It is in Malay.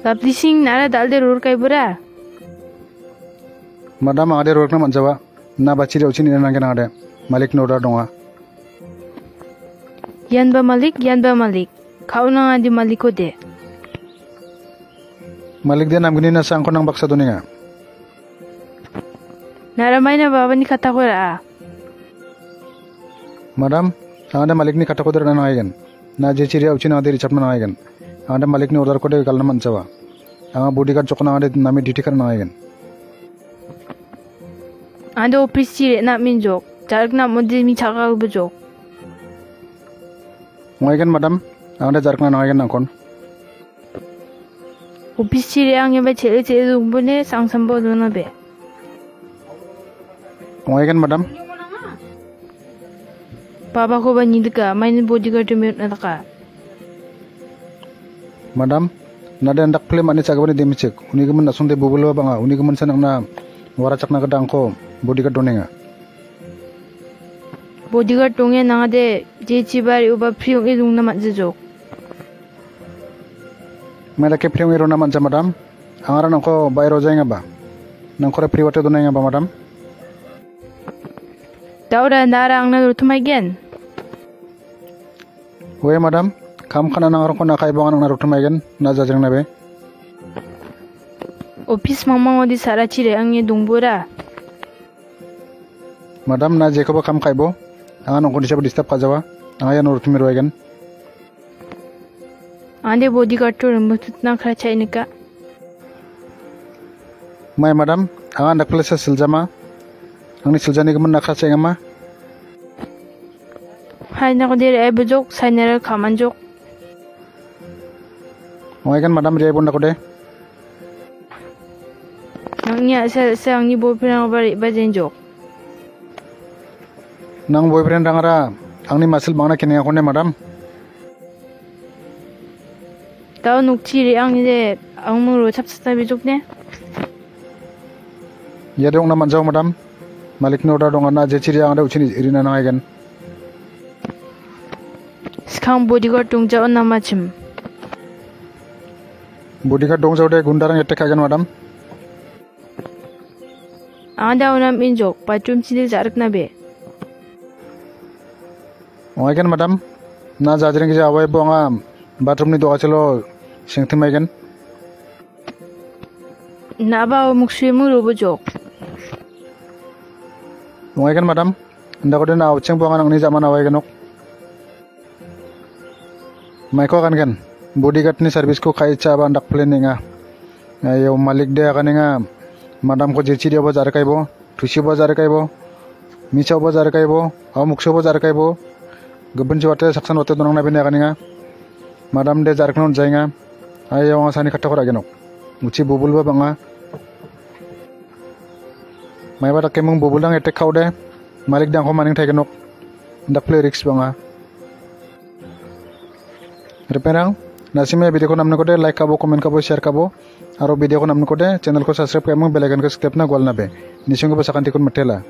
Laplising nara dalde rur kai bura. Madam ade ror na manjawa na bachiri uchini nangen ade malik no order donga. Yanba Malik. Kau nang adi Maliko de. Malik dia namgini na sang ko nang baksa duninga. Naramay na baba ni kata ko ra. Madam ade malik ni kata ko der na nangen. Na je chiri uchini ade richap na nangen. Ade malik ni order ko de kalna manjawa. Anga bodyguard chokna ade nami duty kar nangen. Ade office chire na minjok. Jarak na modi mi chaka ubujok. Nangen madam ade jarak na nangen nangkon. Office chire ang yabe chere dungbune sangsambo duna be. Nangen madam Baba ko ba nidka main bodyguard tumir na taka. Madam nada ndak play mani chagabani demichek uni gaman nasunde bubulwa banga uni gaman sanang na warachak na kadang ko bodyguard donenga. Bodyguard tongye nangade je chibari uba priong ilung na majjok. Mela ke priong iro na manja madam angara nangko bayro jainga ba nangko re priwate donenga ba madam. Daura nara ang narutumagen. We madam kam khana nangar ko na kai bangan na rutumagen na jajang na be. Office mamang odi sara chire ang ye dungbura. Madam na je ko ba kam kaibo anga nangko disab disturb ka jawa anga ya rutumir wagen. Ande bodyguard to rambutut na khara chainika. Mai madam anga ndak plesa siljama angni siljani gaman na khara chaingama. Hai na ko dire ebujok sainera kamanjok. Wagen madam re bunda ko de. Nangnya sa angni boyfriend bari bajenjok. Nang boyfriend rangara angni masil bangna kini ako ne madam. Tao nukchiri angni de angmuro chapsata bijok ne. Ya dong na manjaw madam. Malik no order dong na je chiri angda uchini irina na wagen. Skang bodyguard tung jaon na machim. Bodyguard dong jaude gundarang attack agen madam. Anda unam injok bathroom chile jarak na be. Wagen madam na jajring je awai bonga bathroom ni doga chalo singthim agen. Na ba mukshimu robojok. Wagen madam nda ko de na ucheng bonga nang ni zaman awai genok. Maiko kan kan bodyguard ni service ko kai cha ba ndak planninga. Ayo malik de kaninga madam ko jechi dia bazar kaibo tushi bazar kaibo micha bazar kaibo aw muksho bazar kaibo gabun jiwate saksan wate donang na bine kaninga madam de jar knon jainga ayo nga sani khatta kora genok muchi bubul ba banga mai ba kemung bubul dang etek khaude malik dang ko maning thai genok ndak play risk banga reperang nasime video ko namne ko de like kabo comment kabo share kabo aro video ko namne ko de channel ko subscribe kamo bell icon ko skip na gol na be nisung ko sakanti kun matela